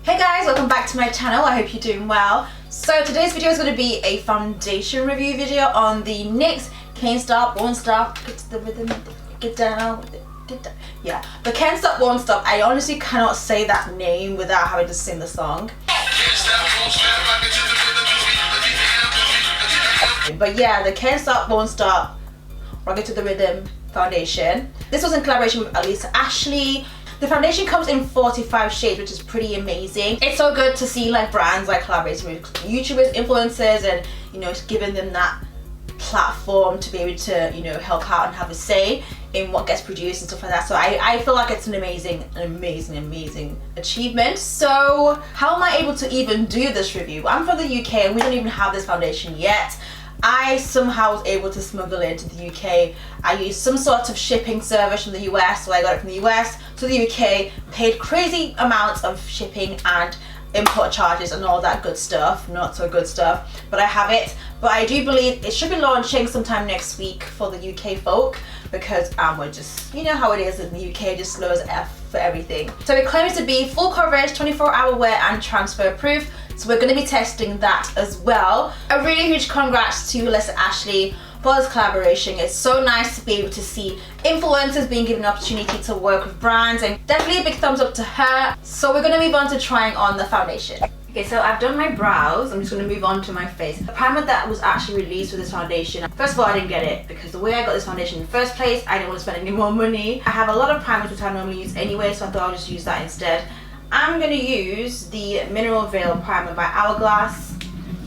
Hey guys, welcome back to my channel. I hope you're doing well. So today's video is going to be a foundation review video on the NYX Can't Stop, Won't Stop, Get to the Rhythm, Get Down with it, Get Down. Yeah, the Can't Stop, Won't Stop. I honestly cannot say that name without having to sing the song. But yeah, the Can't Stop, Won't Stop, Rock It to the Rhythm foundation. This was in collaboration with Alissa Ashley. The foundation comes in 45 shades, which is pretty amazing. It's so good to see like brands like collaborating with YouTubers, influencers, and you know, giving them that platform to be able to, you know, help out and have a say in what gets produced and stuff like that. So I feel like it's an amazing achievement. So how am I able to even do this review? I'm from the UK and we don't even have this foundation yet. I somehow was able to smuggle it into the UK. I used some sort of shipping service from the US, so I got it from the US to the UK, paid crazy amounts of shipping and import charges and all that good stuff, not so good stuff, but I have it. But I do believe it should be launching sometime next week for the UK folk, because we're just, you know how it is in the UK, just slow as F for everything. So it claims to be full coverage, 24-hour wear and transfer proof. So we're going to be testing that as well. A really huge congrats to Alissa Ashley for this collaboration. It's so nice to be able to see influencers being given an opportunity to work with brands, and definitely a big thumbs up to her. So we're going to move on to trying on the foundation. Okay, so I've done my brows. I'm just going to move on to my face. The primer that was actually released with this foundation, first of all, I didn't get it because the way I got this foundation in the first place, I didn't want to spend any more money. I have a lot of primers which I normally use anyway, so I thought I'll just use that instead. I'm going to use the Mineral Veil Primer by Hourglass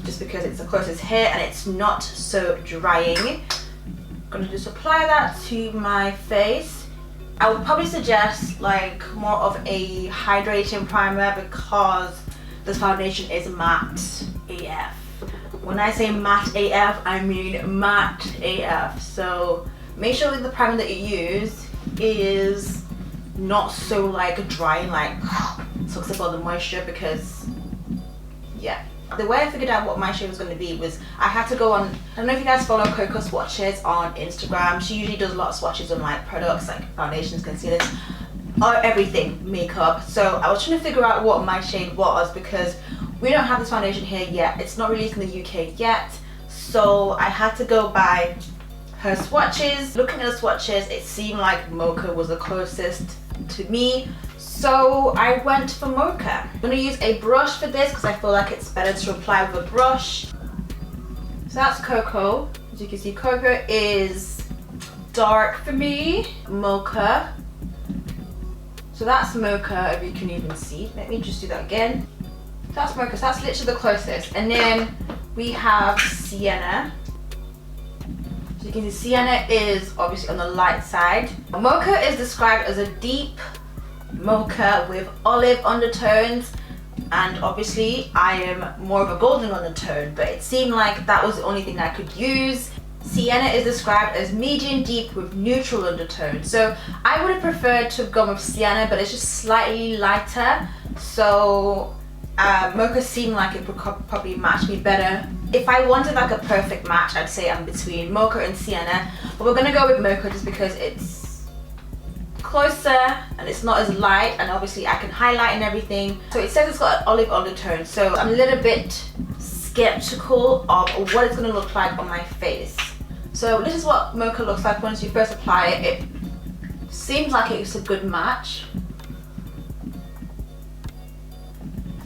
just because it's the closest here and it's not so drying. I'm going to just apply that to my face. I would probably suggest like more of a hydrating primer because this foundation is matte AF. When I say matte AF, I mean matte AF. So make sure that the primer that you use is not so like dry and like sucks up all the moisture, because yeah. The way I figured out what my shade was going to be was I had to go on, I don't know if you guys follow Coco Swatches on Instagram. She usually does a lot of swatches on like products like foundations, concealers, everything, makeup. So I was trying to figure out what my shade was because we don't have this foundation here yet. It's not released in the UK yet. So I had to go by her swatches. Looking at the swatches, it seemed like Mocha was the closest to me. So I went for Mocha. I'm going to use a brush for this because I feel like it's better to apply with a brush. So that's Coco. As you can see, Coco is dark for me. Mocha. So that's Mocha, if you can even see. Let me just do that again. That's Mocha, so that's literally the closest. And then we have Sienna. So you can see Sienna is obviously on the light side. Mocha is described as a deep mocha with olive undertones, and obviously I am more of a golden undertone, but it seemed like that was the only thing I could use. Sienna is described as medium deep with neutral undertones. So I would have preferred to have gone with Sienna, but it's just slightly lighter. So Mocha seemed like it would probably match me better. If I wanted like a perfect match, I'd say I'm between Mocha and Sienna, but we're gonna go with Mocha just because it's closer and it's not as light, and obviously I can highlight and everything. So it says it's got an olive undertone, so I'm a little bit skeptical of what it's going to look like on my face. So this is what Mocha looks like once you first apply it. It seems like it's a good match.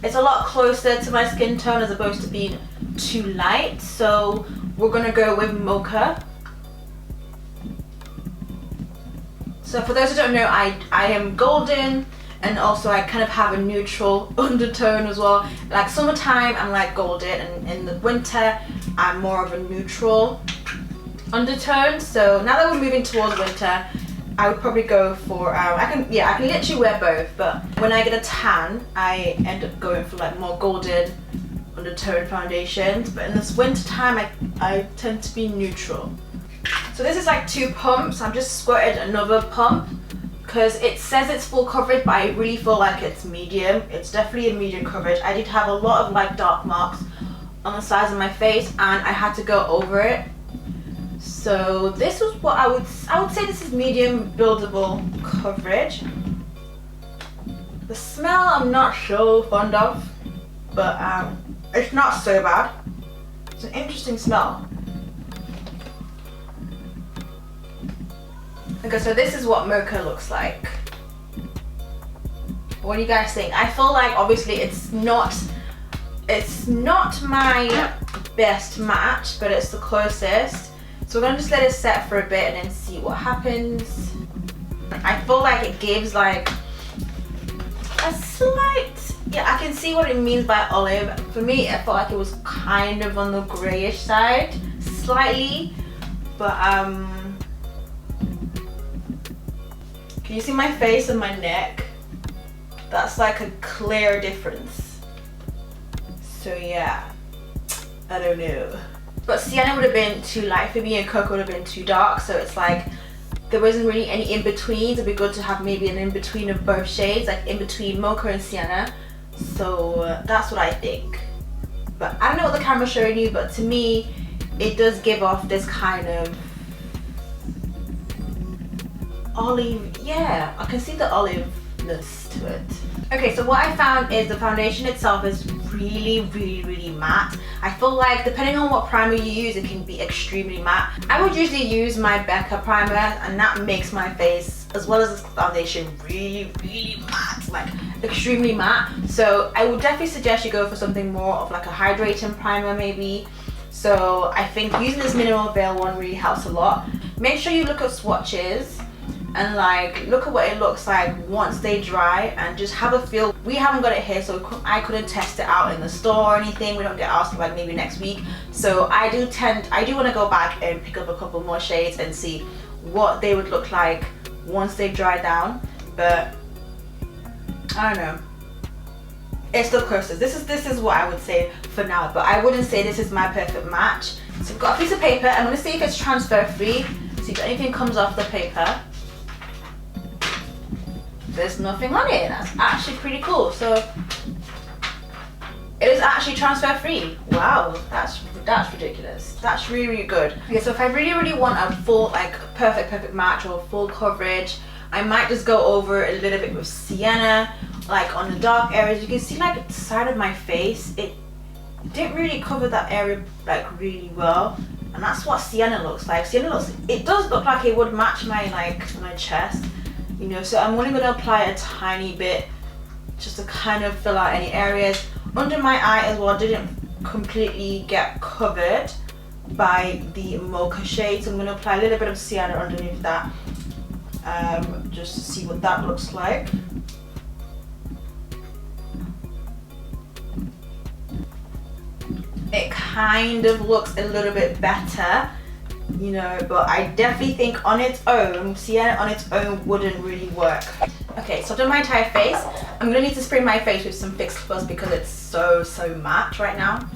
It's a lot closer to my skin tone as opposed to being too light, so we're going to go with Mocha. So for those who don't know, I am golden, and also I kind of have a neutral undertone as well. Like summertime, I'm like golden, and in the winter, I'm more of a neutral undertone. So now that we're moving towards winter, I would probably go for, I can literally wear both, but when I get a tan, I end up going for like more golden undertone foundations. But in this winter time, I tend to be neutral. So this is like 2 pumps. I've just squirted another pump because it says it's full coverage, but I really feel like it's medium. It's definitely a medium coverage. I did have a lot of like dark marks on the sides of my face and I had to go over it. So this was what I would say this is medium buildable coverage. The smell I'm not so fond of, but it's not so bad. It's an interesting smell. Okay, so this is what mocha looks like. What do you guys think? I feel like obviously it's not my best match, but it's the closest. So we're gonna just let it set for a bit and then see what happens. I feel like it gives like a slight, yeah, I can see what it means by olive. For me, I felt like it was kind of on the grayish side, slightly, but can you see my face and my neck? That's like a clear difference. So yeah, I don't know. But Sienna would have been too light for me and Cocoa would have been too dark, so it's like there wasn't really any in-between. It'd be good to have maybe an in-between of both shades, like in between Mocha and Sienna. So that's what I think. But I don't know what the camera's showing you, but to me, it does give off this kind of olive, yeah, I can see the oliveness to it. Okay, so what I found is the foundation itself is really matte. I feel like depending on what primer you use, it can be extremely matte. I would usually use my Becca primer, and that makes my face as well as this foundation really matte, like extremely matte. So I would definitely suggest you go for something more of like a hydrating primer maybe. So I think using this Minimal Veil one really helps a lot. Make sure you look at swatches and like look at what it looks like once they dry and just have a feel. We haven't got it here, so I couldn't test it out in the store or anything. We don't get asked like maybe next week. So I do want to go back and pick up a couple more shades and see what they would look like once they dry down. But I don't know, it's the closest. This is what I would say for now, but I wouldn't say this is my perfect match. So I've got a piece of paper. I'm going to see if it's transfer free, see if anything comes off the paper. There's nothing on it. That's actually pretty cool. So it is actually transfer free. Wow, that's ridiculous. That's really good. Okay, so if I really want a full, like perfect match or full coverage, I might just go over a little bit with Sienna, like on the dark areas. You can see like the side of my face, it didn't really cover that area like really well, and that's what Sienna looks like. It does look like it would match my my chest, you know. So I'm only going to apply a tiny bit just to kind of fill out any areas. Under my eye as well didn't completely get covered by the mocha shade, so I'm going to apply a little bit of Sienna underneath that, just to see what that looks like. It kind of looks a little bit better, you know, but I definitely think on its own, Sienna on its own wouldn't really work. Okay, so I've done my entire face. I'm gonna need to spray my face with some Fix Plus because it's so matte right now.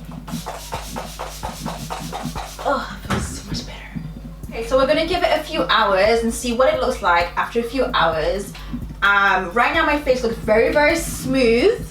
Oh, it feels so much better. Okay, so we're gonna give it a few hours and see what it looks like after a few hours. Right now my face looks very smooth.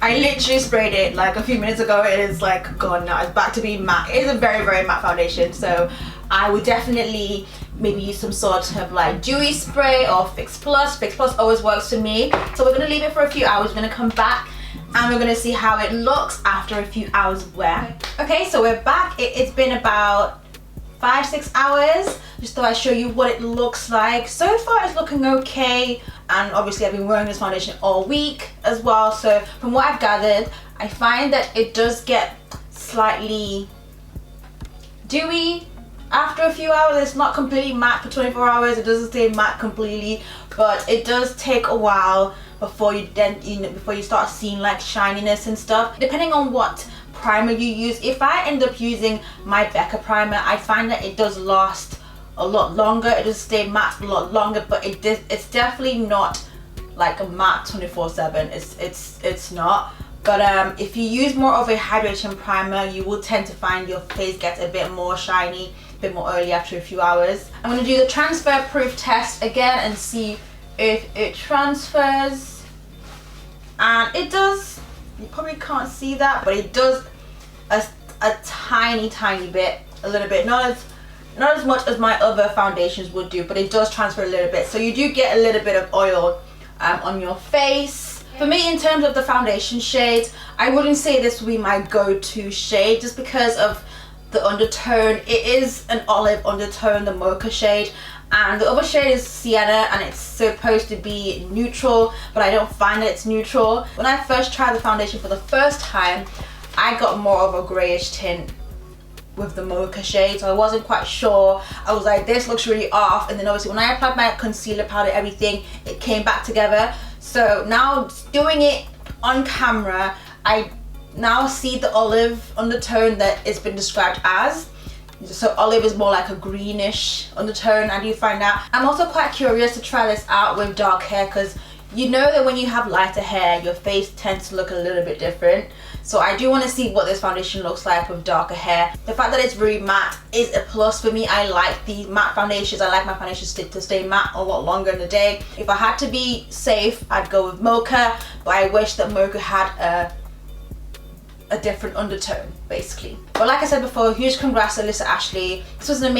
I literally sprayed it like a few minutes ago. It is like gone now. It's back to being matte. It is a very matte foundation, so I would definitely maybe use some sort of like dewy spray or Fix Plus. Fix Plus always works for me. So we're gonna leave it for a few hours. We're gonna come back and we're gonna see how it looks after a few hours of wear. Okay, so we're back. It's been about 5-6 hours. Just thought I'd show you what it looks like. So far it's looking okay, and obviously I've been wearing this foundation all week as well, so from what I've gathered, I find that it does get slightly dewy after a few hours. It's not completely matte for 24 hours. It doesn't stay matte completely, but it does take a while before you start seeing like shininess and stuff, depending on what primer you use. If I end up using my Becca primer, I find that it does last a lot longer. It does stay matte a lot longer, but it's definitely not like a matte 24/7. It's not. But if you use more of a hydration primer, you will tend to find your face gets a bit more shiny, a bit more oily after a few hours. I'm going to do the transfer proof test again and see if it transfers, and it does. You probably can't see that, but it does a tiny bit, a little bit, not as much as my other foundations would do, but it does transfer a little bit. So you do get a little bit of oil on your face. For me, in terms of the foundation shades, I wouldn't say this would be my go-to shade just because of the undertone. It is an olive undertone, the mocha shade, and the other shade is Sienna, and it's supposed to be neutral, but I don't find that it's neutral. When I first tried the foundation for the first time, I got more of a greyish tint with the mocha shade, so I wasn't quite sure. I was like, this looks really off, and then obviously when I applied my concealer powder, everything, it came back together. So now doing it on camera, I now see the olive undertone that it's been described as. So olive is more like a greenish undertone, I do find that. I'm also quite curious to try this out with dark hair, because you know that when you have lighter hair, your face tends to look a little bit different. So I do want to see what this foundation looks like with darker hair. The fact that it's very matte is a plus for me. I like the matte foundations. I like my foundations to stay matte a lot longer in the day. If I had to be safe, I'd go with mocha, but I wish that mocha had a different undertone, basically. But like I said before, huge congrats to Alissa Ashley. This was an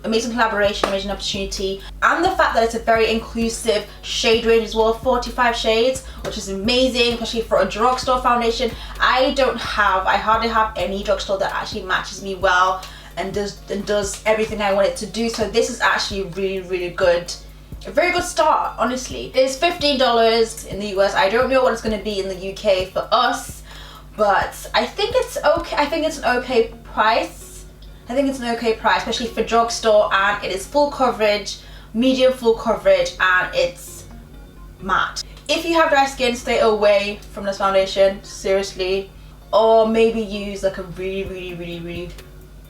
amazing collaboration, amazing opportunity, and the fact that it's a very inclusive shade range as well, 45 shades, which is amazing, especially for a drugstore foundation. I hardly have any drugstore that actually matches me well and does everything I want it to do. So this is actually really good. A very good start, honestly. It's $15 in the US. I don't know what it's going to be in the UK for us, but I think it's okay. I think it's an okay price. Especially for drugstore, and it is full coverage, medium full coverage, and it's matte. If you have dry skin, stay away from this foundation, seriously. Or maybe use like a really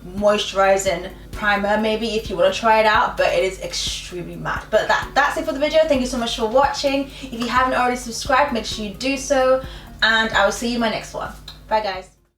moisturizing primer, maybe, if you want to try it out, but it is extremely matte. But that's it for the video. Thank you so much for watching. If you haven't already subscribed, make sure you do so, and I will see you in my next one. Bye guys.